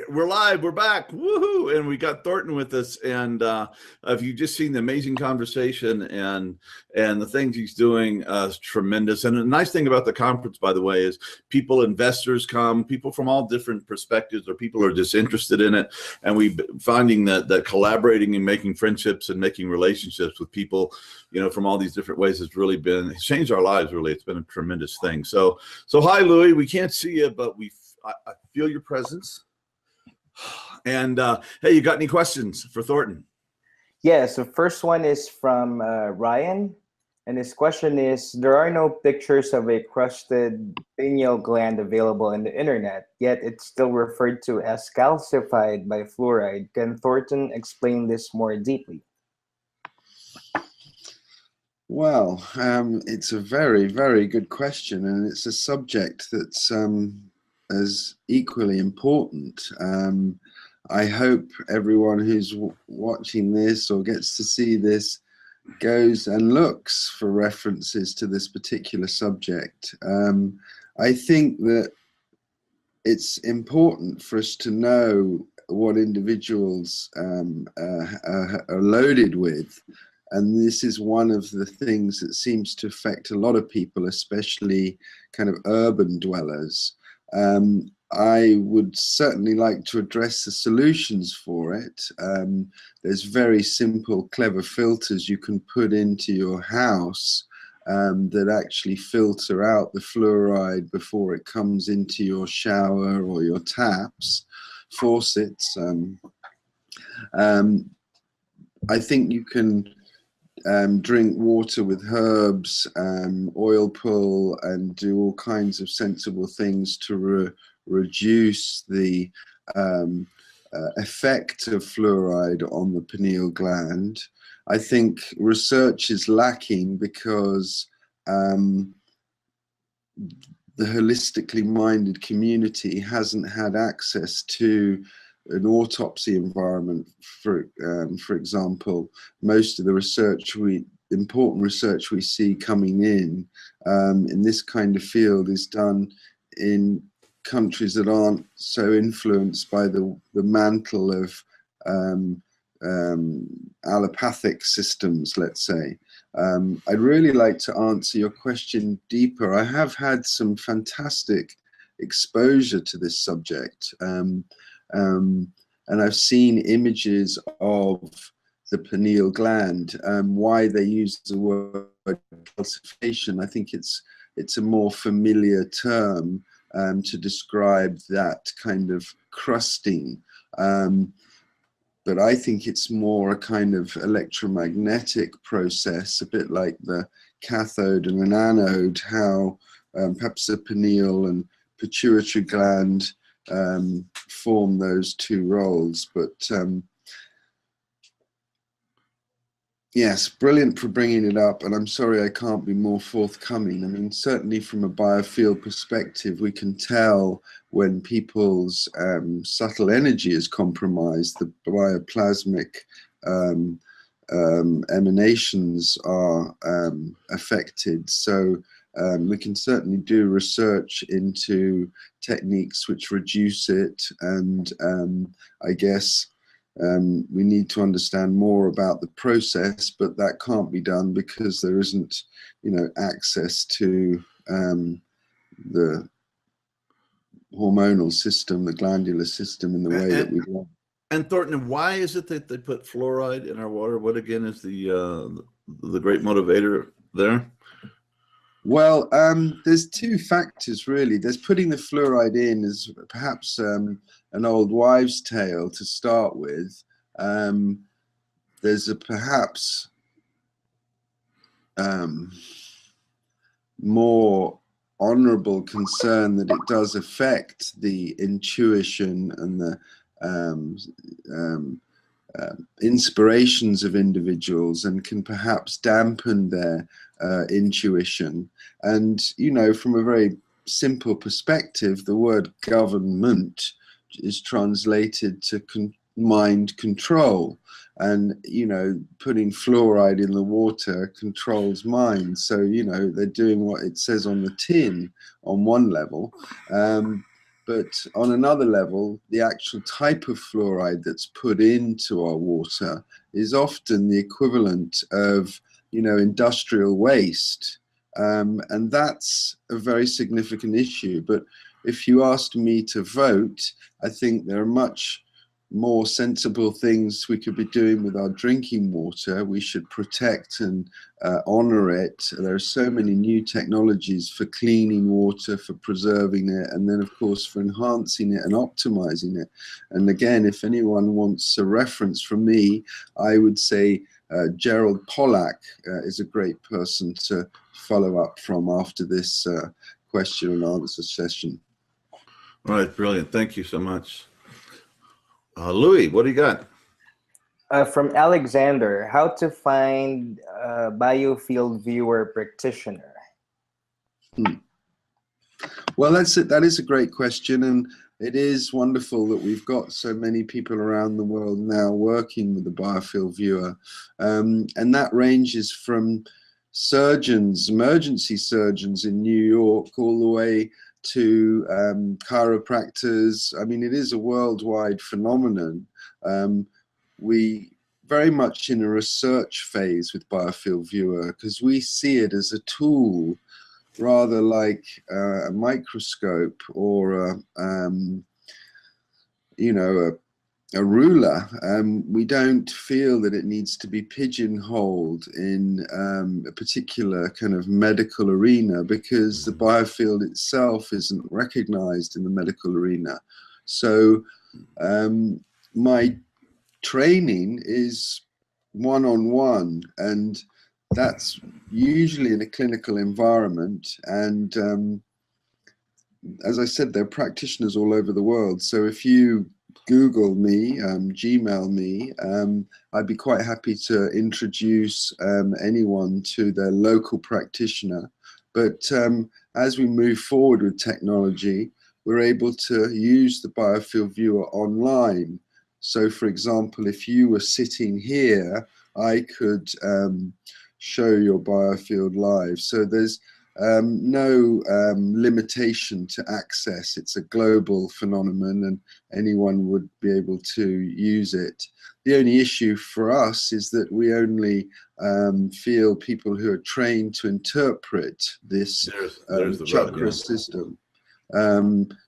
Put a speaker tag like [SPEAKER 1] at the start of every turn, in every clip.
[SPEAKER 1] We're live. We're back. Woohoo! And we got Thornton with us. And if you've just seen the amazing conversation and the things he's doing, is tremendous. And the nice thing about the conference, by the way, is people, investors come, people from all different perspectives, or people are just interested in it. And we finding that collaborating and making friendships and making relationships with people, from all these different ways has really it's changed our lives. Really, it's been a tremendous thing. So hi, Louis. We can't see you, but I feel your presence. And hey, you got any questions for Thornton?
[SPEAKER 2] Yeah, so first one is from Ryan, and his question is, there are no pictures of a crusted pineal gland available on the internet, yet it's still referred to as calcified by fluoride. Can Thornton explain this more deeply?
[SPEAKER 3] Well, it's a very, very good question, and it's a subject that's as equally important. I hope everyone who's watching this or gets to see this goes and looks for references to this particular subject. I think that it's important for us to know what individuals are loaded with. And this is one of the things that seems to affect a lot of people, especially kind of urban dwellers. I would certainly like to address the solutions for it. There's very simple, clever filters you can put into your house that actually filter out the fluoride before it comes into your shower or your taps, faucets. I think you can drink water with herbs, oil pull, and do all kinds of sensible things to reduce the effect of fluoride on the pineal gland. I think research is lacking because the holistically minded community hasn't had access to an autopsy environment. For example, most of the important research we see coming in this kind of field is done in countries that aren't so influenced by the mantle of allopathic systems, let's say. I'd really like to answer your question deeper. I have had some fantastic exposure to this subject. And I've seen images of the pineal gland. Why they use the word calcification, I think it's a more familiar term to describe that kind of crusting. But I think it's more a kind of electromagnetic process, a bit like the cathode and an anode, how perhaps the pineal and pituitary gland form those two roles. But yes, brilliant for bringing it up, and I'm sorry I can't be more forthcoming. I mean, certainly from a biofield perspective, we can tell when people's subtle energy is compromised, the bioplasmic emanations are affected. So we can certainly do research into techniques which reduce it, and I guess we need to understand more about the process, but that can't be done because there isn't, access to the hormonal system, the glandular system in the way that we want.
[SPEAKER 1] And Thornton, why is it that they put fluoride in our water? What again is the great motivator there?
[SPEAKER 3] Well, there's two factors really. There's putting the fluoride in as perhaps an old wives' tale to start with. There's a perhaps more honorable concern that it does affect the intuition and the inspirations of individuals, and can perhaps dampen their intuition. And from a very simple perspective, the word government is translated to mind control, and putting fluoride in the water controls mind. So they're doing what it says on the tin on one level, But on another level, the actual type of fluoride that's put into our water is often the equivalent of, industrial waste. And that's a very significant issue. But if you asked me to vote, I think there are much more sensible things we could be doing with our drinking water. We should protect and honor it. There are so many new technologies for cleaning water, for preserving it, and then of course for enhancing it and optimizing it. And again, if anyone wants a reference from me, I would say Gerald Pollack is a great person to follow up from after this question and answer session.
[SPEAKER 1] All right, brilliant. Thank you so much. Louis, what do you got?
[SPEAKER 2] From Alexander, how to find a biofield viewer practitioner?
[SPEAKER 3] Well, that is a great question, and it is wonderful that we've got so many people around the world now working with the biofield viewer, and that ranges from surgeons, emergency surgeons in New York, all the way to chiropractors. I mean, it is a worldwide phenomenon. We very much in a research phase with biofield viewer, because we see it as a tool rather like a microscope or a ruler. We don't feel that it needs to be pigeonholed in a particular kind of medical arena, because the biofield itself isn't recognized in the medical arena. So my training is one-on-one, and that's usually in a clinical environment. And as I said, there are practitioners all over the world. So if you Google me, Gmail me, I'd be quite happy to introduce anyone to their local practitioner. But as we move forward with technology, we're able to use the biofield viewer online. So for example, if you were sitting here, I could show your biofield live. So there's no limitation to access. It's a global phenomenon, and anyone would be able to use it. The only issue for us is that we only feel people who are trained to interpret this chakra system.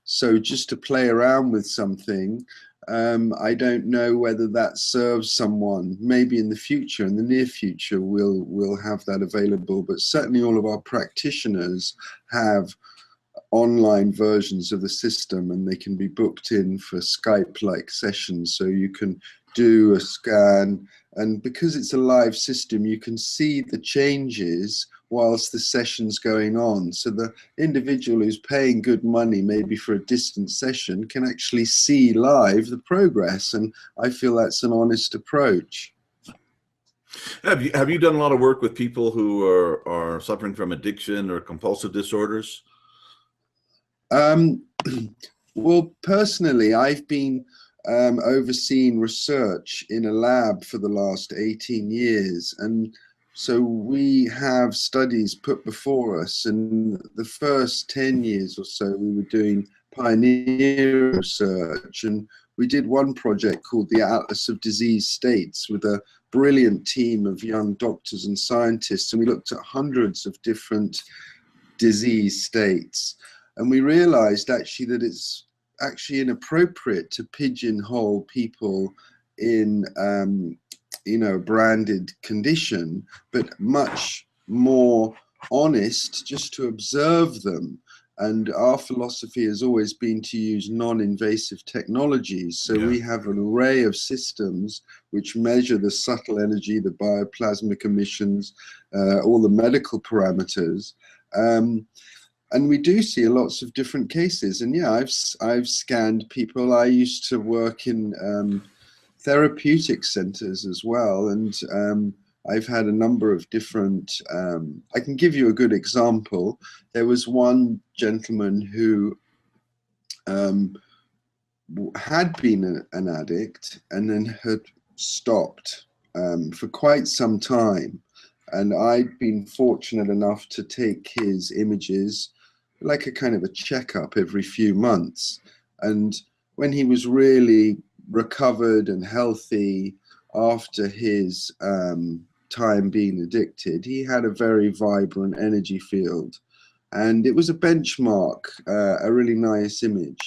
[SPEAKER 3] So just to play around with something, I don't know whether that serves someone. Maybe in the future, in the near future, we'll have that available. But certainly all of our practitioners have online versions of the system, and they can be booked in for Skype-like sessions. So you can do a scan, and because it's a live system, you can see the changes whilst the session's going on. So the individual who's paying good money, maybe for a distant session, can actually see live the progress. And I feel that's an honest approach.
[SPEAKER 1] Have you done a lot of work with people who are suffering from addiction or compulsive disorders?
[SPEAKER 3] Well, personally, I've been overseeing research in a lab for the last 18 years. And so we have studies put before us, and the first 10 years or so we were doing pioneer research, and we did one project called the Atlas of Disease States with a brilliant team of young doctors and scientists, and we looked at hundreds of different disease states. And we realized actually that it's actually inappropriate to pigeonhole people in branded condition, but much more honest just to observe them. And our philosophy has always been to use non-invasive technologies. So we have an array of systems which measure the subtle energy, the bioplasmic emissions, all the medical parameters. And we do see lots of different cases. And yeah, I've scanned people. I used to work in therapeutic centers as well, and I've had a number of different, I can give you a good example. There was one gentleman who had been an addict and then had stopped for quite some time. And I'd been fortunate enough to take his images, like a kind of a checkup every few months. And when he was really recovered and healthy after his time being addicted, he had a very vibrant energy field. And it was a benchmark, a really nice image.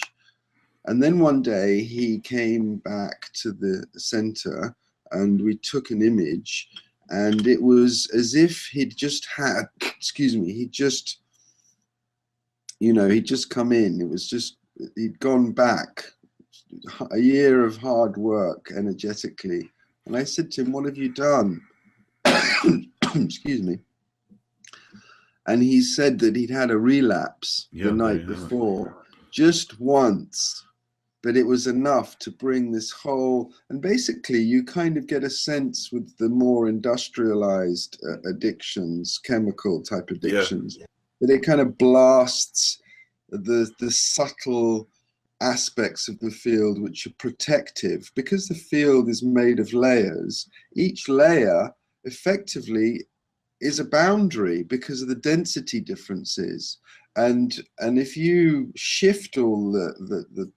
[SPEAKER 3] And then one day he came back to the center and we took an image, and it was as if he'd just had, excuse me, he'd just come in. It was just, he'd gone back a year of hard work energetically. And I said to him, "What have you done?" Excuse me. And he said that he'd had a relapse the night before, just once, but it was enough to bring this whole, and basically you kind of get a sense with the more industrialized addictions, chemical type addictions, that it kind of blasts the subtle aspects of the field which are protective. Because the field is made of layers, each layer effectively is a boundary because of the density differences. And if you shift all the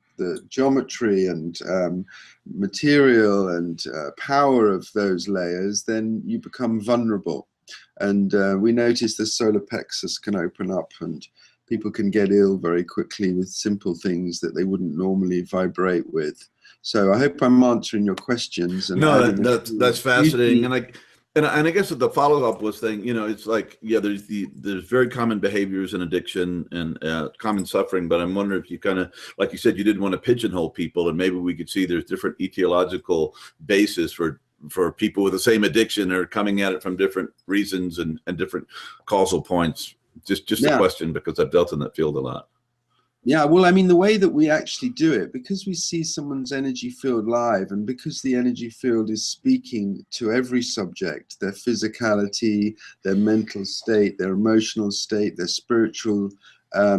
[SPEAKER 3] geometry and material and power of those layers, then you become vulnerable. And we notice the solar plexus can open up and people can get ill very quickly with simple things that they wouldn't normally vibrate with. So I hope I'm answering your questions. And
[SPEAKER 1] no, that's fascinating. And I guess the follow-up was saying, it's like, there's very common behaviors in addiction and common suffering, but I'm wondering if you kind of, like you said, you didn't want to pigeonhole people, and maybe we could see there's different etiological basis for people with the same addiction or coming at it from different reasons and different causal points. Just a question, because I've dealt in that field a lot.
[SPEAKER 3] Yeah, well, I mean, the way that we actually do it, because we see someone's energy field live, and because the energy field is speaking to every subject, their physicality, their mental state, their emotional state, their spiritual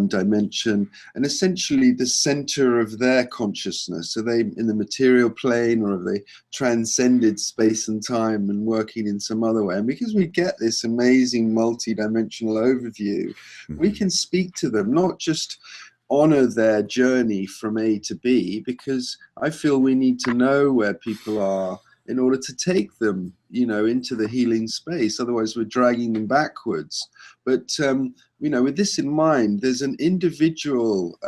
[SPEAKER 3] dimension, and essentially the center of their consciousness. Are they in the material plane, or have they transcended space and time and working in some other way? And because we get this amazing multi-dimensional overview, we can speak to them, not just honor their journey from A to B, because I feel we need to know where people are in order to take them, into the healing space. Otherwise, we're dragging them backwards. But, with this in mind, there's an individual,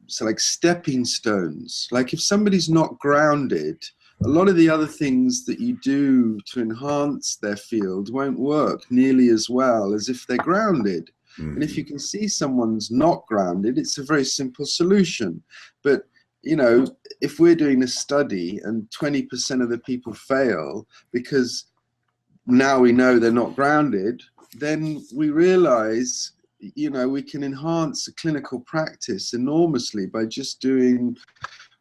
[SPEAKER 3] so like stepping stones. Like if somebody's not grounded, a lot of the other things that you do to enhance their field won't work nearly as well as if they're grounded. And if you can see someone's not grounded, it's a very simple solution. But, if we're doing a study and 20% of the people fail because now we know they're not grounded, then we realize, we can enhance the clinical practice enormously by just doing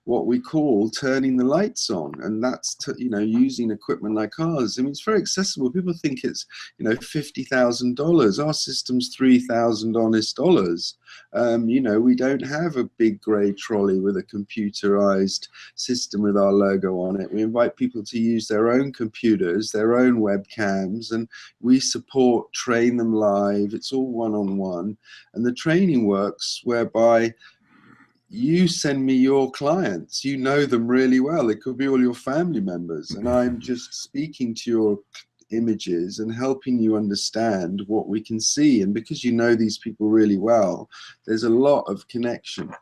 [SPEAKER 3] what we call turning the lights on, and that's using equipment like ours. I mean, it's very accessible. People think it's $50,000. Our system's $3,000 honest dollars. We don't have a big grey trolley with a computerized system with our logo on it. We invite people to use their own computers, their own webcams, and we train them live. It's all one-on-one, and the training works whereby you send me your clients, you know them really well. It could be all your family members, and I'm just speaking to your images and helping you understand what we can see. And because you know these people really well, there's a lot of connection.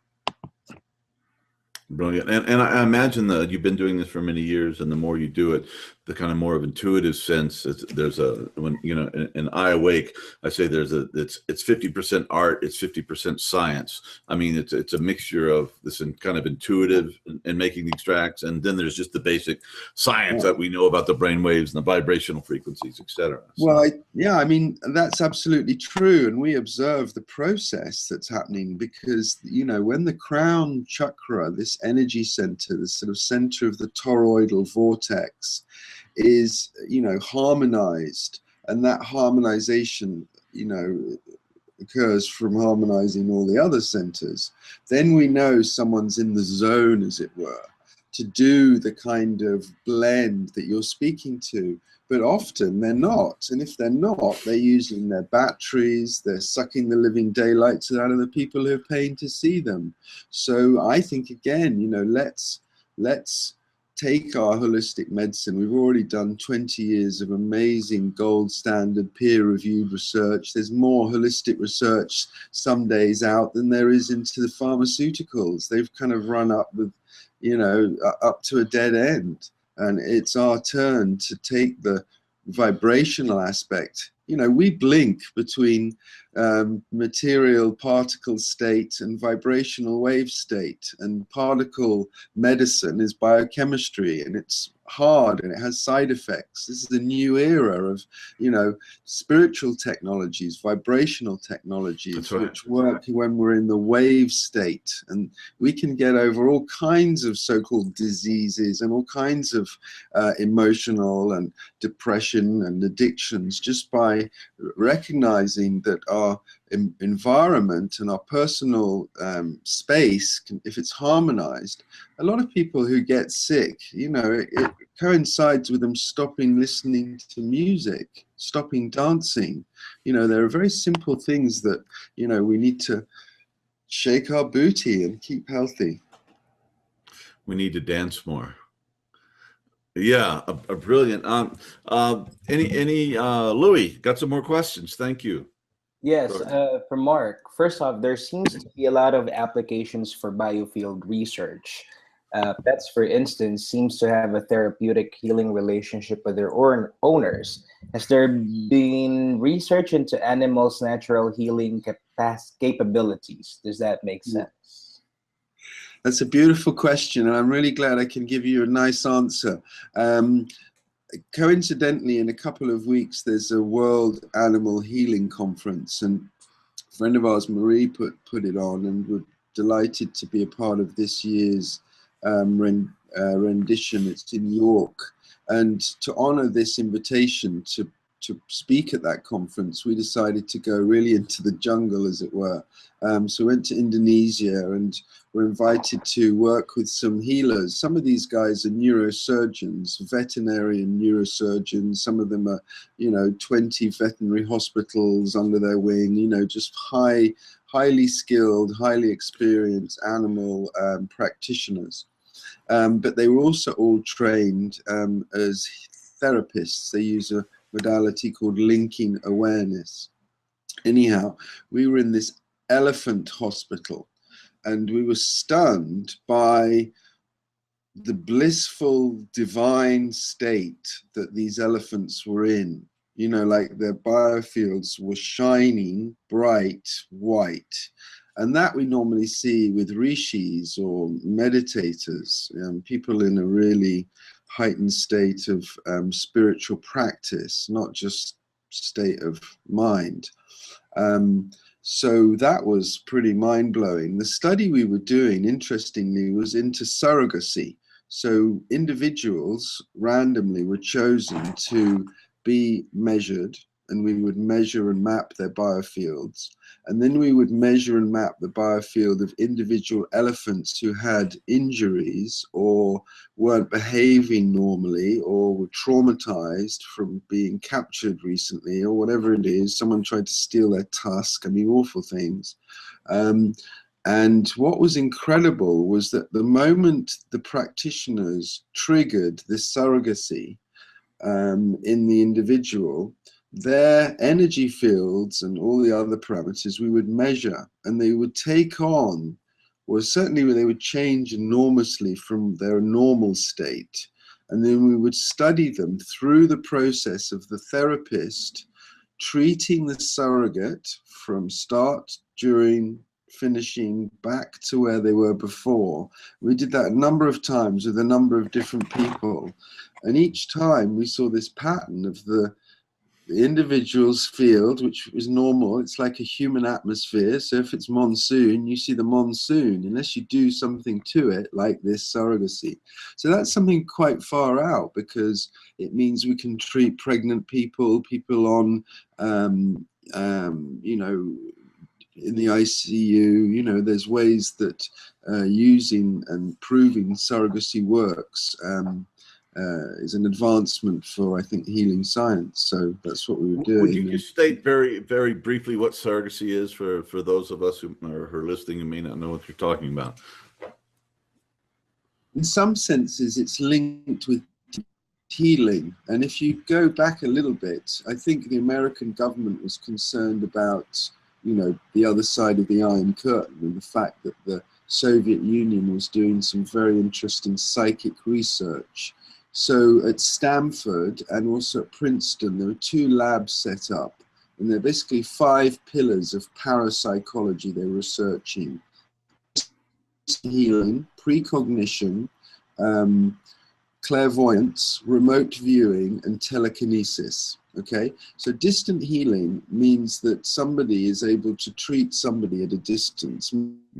[SPEAKER 1] Brilliant. And I imagine that you've been doing this for many years, and the more you do it, the kind of more of intuitive sense. In I Awake, I say it's 50% art, it's 50% science. I mean, it's a mixture of this kind of intuitive and making these tracks, and then there's just the basic science that we know about the brain waves and the vibrational frequencies, etc. So.
[SPEAKER 3] Well, I mean, that's absolutely true, and we observe the process that's happening because when the crown chakra, this energy center, the sort of center of the toroidal vortex, is harmonized, and that harmonization occurs from harmonizing all the other centers, then we know someone's in the zone, as it were, to do the kind of blend that you're speaking to. but often they're not. And if they're not, they're using their batteries, they're sucking the living daylights out of the people who are paying to see them. So I think, again, you know, let's take our holistic medicine. We've already done 20 years of amazing gold standard peer-reviewed research. There's more holistic research some days out than there is into the pharmaceuticals. They've kind of run up with, you know, up to a dead end. And it's our turn to take the vibrational aspect. You know, we blink between material particle state and vibrational wave state, and particle medicine is biochemistry, and it's hard and it has side effects. This is a new era of, you know, spiritual technologies, vibrational technologies,
[SPEAKER 1] right,
[SPEAKER 3] which work when we're in the wave state, and we can get over all kinds of so-called diseases and all kinds of emotional and depression and addictions just by recognizing that our environment and our personal space if it's harmonized. A lot of people who get sick, you know, it coincides with them stopping listening to music, stopping dancing. You know, there are very simple things that, you know, we need to shake our booty and keep healthy.
[SPEAKER 1] We need to dance more. Yeah, a brilliant. Louis, got some more questions? Thank you.
[SPEAKER 2] Yes, for Mark, first off, there seems to be a lot of applications for biofield research. Pets, for instance, seems to have a therapeutic healing relationship with their owners. Has there been research into animals' natural healing capabilities? Does that make sense?
[SPEAKER 3] That's a beautiful question, and I'm really glad I can give you a nice answer. Coincidentally, in a couple of weeks, there's a World Animal Healing Conference, and a friend of ours, Marie, put it on, and we're delighted to be a part of this year's rendition. It's in York, and to honor this invitation to speak at that conference, we decided to go really into the jungle, as it were. So we went to Indonesia and were invited to work with some healers. Some of these guys are neurosurgeons, veterinarian neurosurgeons. Some of them are, you know, 20 veterinary hospitals under their wing, you know, just highly skilled, highly experienced animal practitioners. But they were also all trained as therapists. They use a modality called linking awareness. Anyhow, we were in this elephant hospital, and we were stunned by the blissful divine state that these elephants were in. You know, like their biofields were shining bright white. And that we normally see with rishis or meditators, people in a really heightened state of spiritual practice, not just state of mind. So that was pretty mind-blowing. The study we were doing, interestingly, was into surrogacy. So individuals randomly were chosen to be measured, and we would measure and map their biofields. And then we would measure and map the biofield of individual elephants who had injuries or weren't behaving normally or were traumatized from being captured recently or whatever it is. Someone tried to steal their tusk. I mean, awful things. And what was incredible was that the moment the practitioners triggered this surrogacy in the individual, their energy fields and all the other parameters we would measure, and they would take on, or certainly they would change enormously from their normal state. And then we would study them through the process of the therapist treating the surrogate from start, during, finishing, back to where they were before. We did that a number of times with a number of different people. And each time we saw this pattern of the individual's field, which is normal. It's like a human atmosphere. So if it's monsoon, you see the monsoon, unless you do something to it, like this surrogacy. So that's something quite far out, because it means we can treat pregnant people, people on, you know, in the ICU. You know, there's ways that using and proving surrogacy works. is an advancement for, I think, healing science. So that's what we were doing.
[SPEAKER 1] Would you just state very, very briefly what surrogacy is for those of us who are listening and may not know what you're talking about?
[SPEAKER 3] In some senses, it's linked with healing. And if you go back a little bit, I think the American government was concerned about, you know, the other side of the Iron Curtain and the fact that the Soviet Union was doing some very interesting psychic research. So at Stanford and also at Princeton, there were 2 labs set up, and they're basically 5 pillars of parapsychology they're researching: healing, precognition, clairvoyance, remote viewing, and telekinesis. Okay, so distant healing means that somebody is able to treat somebody at a distance,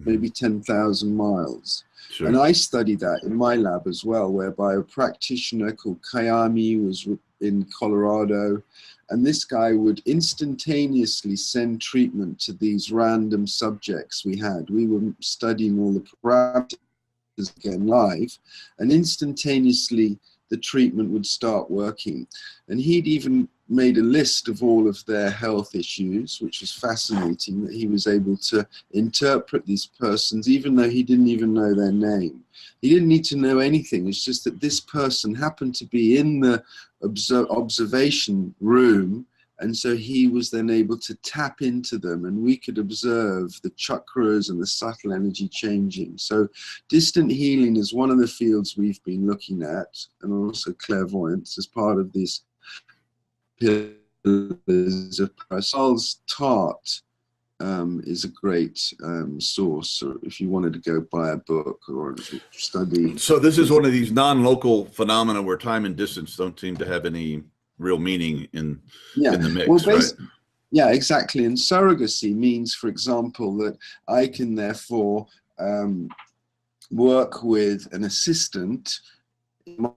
[SPEAKER 3] maybe 10,000 miles. Sure. And I studied that in my lab as well, whereby a practitioner called Kayami was in Colorado, and this guy would instantaneously send treatment to these random subjects we had. We were studying all the parameters again live, and instantaneously the treatment would start working. And he'd even made a list of all of their health issues, which was fascinating, that he was able to interpret these persons even though he didn't even know their name. He didn't need to know anything. It's just that this person happened to be in the observation room, and so he was then able to tap into them, and we could observe the chakras and the subtle energy changing. So distant healing is one of the fields we've been looking at, and also clairvoyance as part of these pillars of Paracel's Tart is a great source, or if you wanted to go buy a book or study.
[SPEAKER 1] So this is one of these non-local phenomena where time and distance don't seem to have any real meaning in the mix, well, right?
[SPEAKER 3] Yeah, exactly. And surrogacy means, for example, that I can therefore work with an assistant in my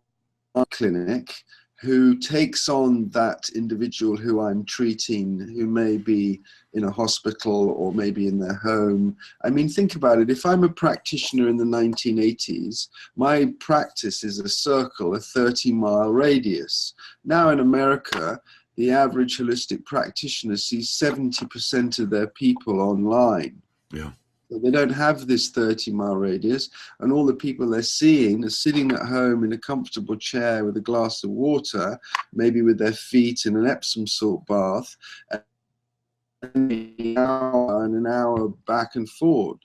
[SPEAKER 3] clinic who takes on that individual who I'm treating, who may be in a hospital or maybe in their home. I mean, think about it. If I'm a practitioner in the 1980s, my practice is a circle, a 30-mile radius. Now in America, the average holistic practitioner sees 70% of their people online.
[SPEAKER 1] Yeah.
[SPEAKER 3] They don't have this 30-mile radius, and all the people they're seeing are sitting at home in a comfortable chair with a glass of water, maybe with their feet in an Epsom salt bath, and an hour back and forth.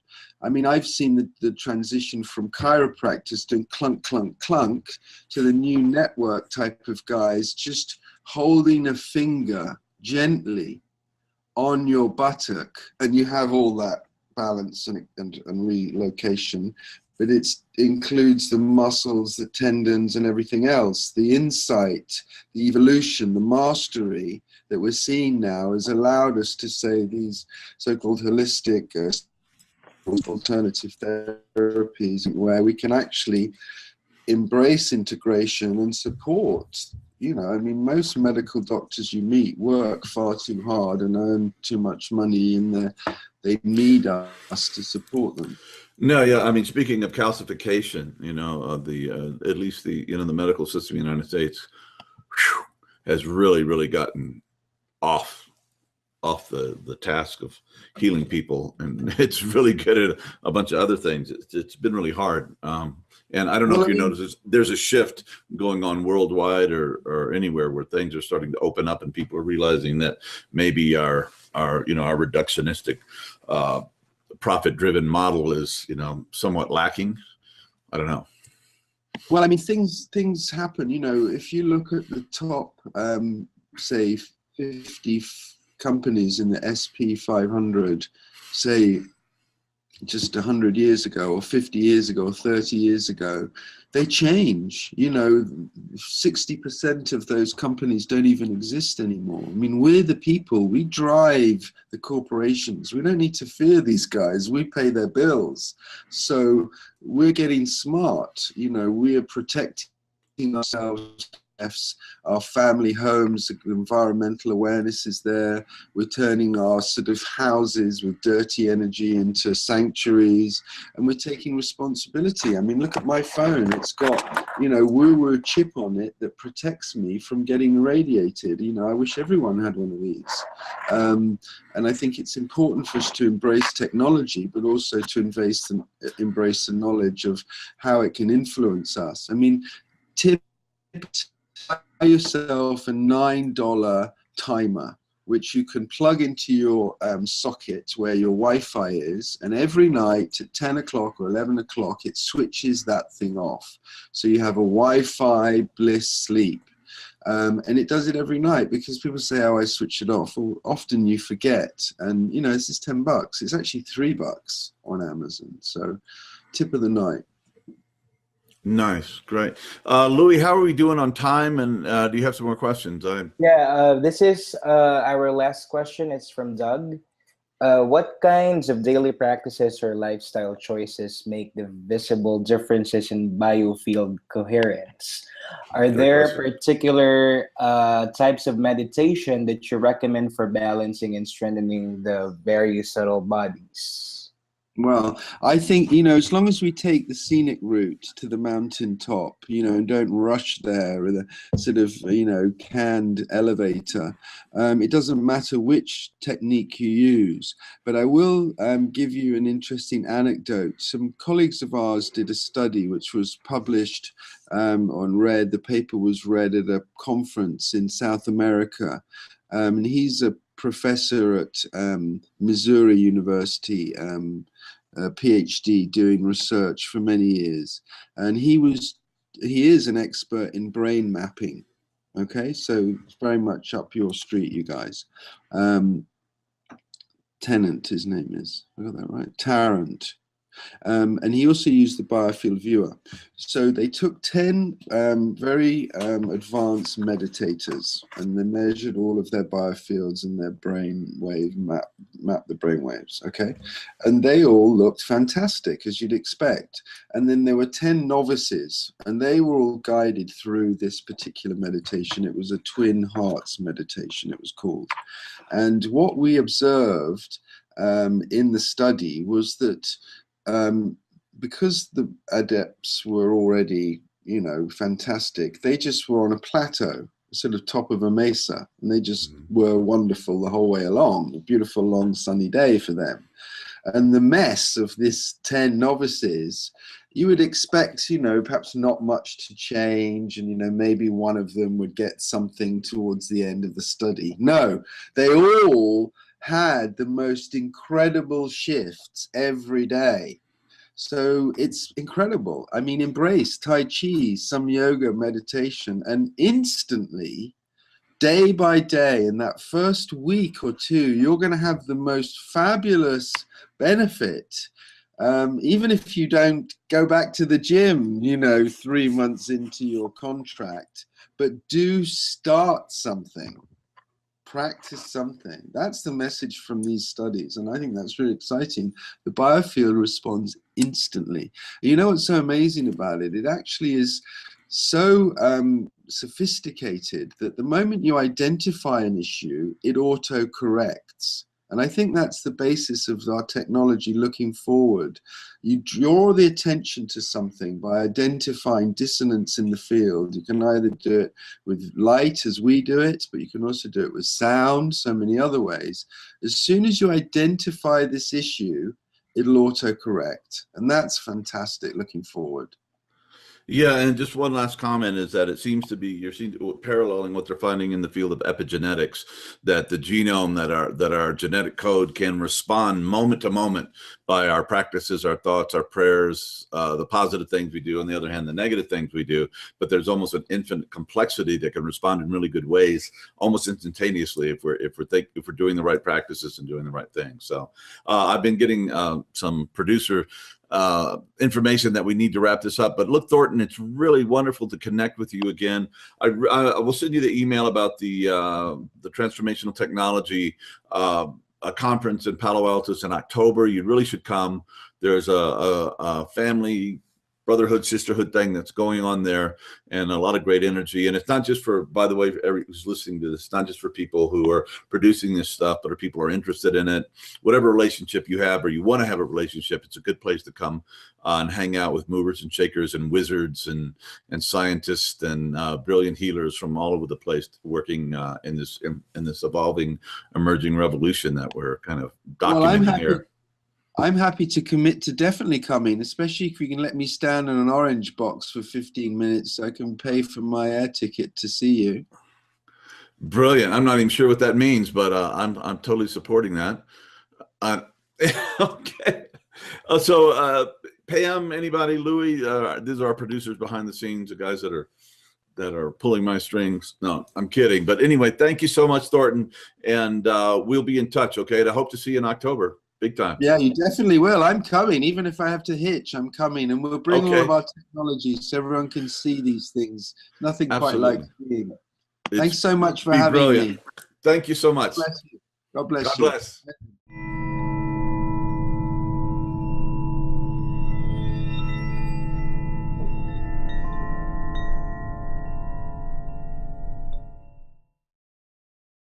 [SPEAKER 3] I mean, I've seen the transition from chiropractors doing clunk, clunk, clunk to the new network type of guys just holding a finger gently on your buttock, and you have all that balance and relocation, but it includes the muscles, the tendons, and everything else. The insight, the evolution, the mastery that we're seeing now has allowed us to say these so-called holistic alternative therapies, where we can actually embrace integration and support. You know, I mean, most medical doctors you meet work far too hard and earn too much money, and they need us to support them.
[SPEAKER 1] No, yeah, I mean, speaking of calcification, you know, at least the medical system in the United States has really gotten off the task of healing people, and it's really good at a bunch of other things. It's been really hard. And I don't know if you notice, there's a shift going on worldwide or anywhere where things are starting to open up, and people are realizing that maybe our reductionistic profit-driven model is, somewhat lacking. I don't know.
[SPEAKER 3] Well, I mean, things happen. You know, if you look at the top, say, 50 companies in the SP 500, say, just 100 years ago or 50 years ago or 30 years ago, they change. 60% of those companies don't even exist anymore. I mean, we're the people, we drive the corporations. We don't need to fear these guys. We pay their bills. So we're getting smart. We are protecting ourselves our family homes, environmental awareness is there. We're turning our sort of houses with dirty energy into sanctuaries, and we're taking responsibility. I mean, look at my phone. It's got, you know, woo-woo chip on it that protects me from getting irradiated. You know, I wish everyone had one of these. And I think it's important for us to embrace technology, but also to embrace the knowledge of how it can influence us. I mean, buy yourself a $9 timer, which you can plug into your socket where your Wi-Fi is, and every night at 10 o'clock or 11 o'clock, it switches that thing off. So you have a Wi-Fi bliss sleep. And it does it every night, because people say, oh, I switch it off. Well, often you forget. And, you know, this is $10. It's actually $3 on Amazon. So tip of the night.
[SPEAKER 1] Nice. Great. Louis, how are we doing on time? And do you have some more questions?
[SPEAKER 2] Yeah, this is our last question. It's from Doug. What kinds of daily practices or lifestyle choices make the visible differences in biofield coherence? Are there particular types of meditation that you recommend for balancing and strengthening the various subtle bodies?
[SPEAKER 3] Well, I think, you know, as long as we take the scenic route to the mountain top, you know, and don't rush there with a sort of, you know, canned elevator, it doesn't matter which technique you use. But I will give you an interesting anecdote. Some colleagues of ours did a study which was published the paper was read at a conference in South America. And he's a professor at Missouri University, a PhD, doing research for many years, and he is an expert in brain mapping. Okay, so it's very much up your street, you guys. Tennant, his name is, I got that right, Tarrant. And he also used the biofield viewer. So they took 10 very advanced meditators, and they measured all of their biofields and their brain wave mapped the brain waves. Okay, and they all looked fantastic, as you'd expect. And then there were 10 novices, and they were all guided through this particular meditation. It was a twin hearts meditation, it was called. And what we observed in the study was that because the adepts were already, you know, fantastic, they just were on a plateau, sort of top of a mesa, and they just were wonderful the whole way along. A beautiful, long, sunny day for them. And the mess of this 10 novices, you would expect, you know, perhaps not much to change, and, you know, maybe one of them would get something towards the end of the study. No, they all had the most incredible shifts every day. So it's incredible. I mean, embrace Tai Chi, some yoga, meditation, and instantly, day by day, in that first week or two, you're going to have the most fabulous benefit. Even if you don't go back to the gym, you know, 3 months into your contract, but do start something. Practice something. That's the message from these studies, and I think that's really exciting. The biofield responds instantly. You know what's so amazing about it? It actually is so sophisticated that the moment you identify an issue, it auto-corrects. And I think that's the basis of our technology looking forward. You draw the attention to something by identifying dissonance in the field. You can either do it with light, as we do it, but you can also do it with sound, so many other ways. As soon as you identify this issue, it'll auto-correct. And that's fantastic looking forward.
[SPEAKER 1] Yeah, and just one last comment is that it seems to be you're paralleling what they're finding in the field of epigenetics, that the genome, that our genetic code can respond moment to moment by our practices, our thoughts, our prayers, the positive things we do, on the other hand, the negative things we do. But there's almost an infinite complexity that can respond in really good ways, almost instantaneously, if we're doing the right practices and doing the right things. So I've been getting some producer information that we need to wrap this up. But look, Thorton, it's really wonderful to connect with you again. I will send you the email about the transformational technology a conference in Palo Alto in October. You really should come. There's a family brotherhood, sisterhood thing that's going on there, and a lot of great energy. And it's not just for, by the way, everyone who's listening to this, it's not just for people who are producing this stuff, but are people who are interested in it. Whatever relationship you have, or you want to have a relationship, it's a good place to come and hang out with movers and shakers and wizards and scientists and brilliant healers from all over the place, working in this evolving, emerging revolution that we're kind of documenting here.
[SPEAKER 3] I'm happy to commit to definitely coming, especially if you can let me stand in an orange box for 15 minutes so I can pay for my air ticket to see you.
[SPEAKER 1] Brilliant. I'm not even sure what that means, but I'm totally supporting that. Okay. So Pam, anybody, Louis, these are our producers behind the scenes, the guys that are pulling my strings. No, I'm kidding. But anyway, thank you so much, Thornton. And we'll be in touch, okay? I hope to see you in October. Big time.
[SPEAKER 3] Yeah, you definitely will. I'm coming. Even if I have to hitch, I'm coming. And we'll bring all of our technology so everyone can see these things. Nothing quite like seeing it. Thanks so much for having me.
[SPEAKER 1] Thank you so much.
[SPEAKER 3] God bless you.
[SPEAKER 1] God bless.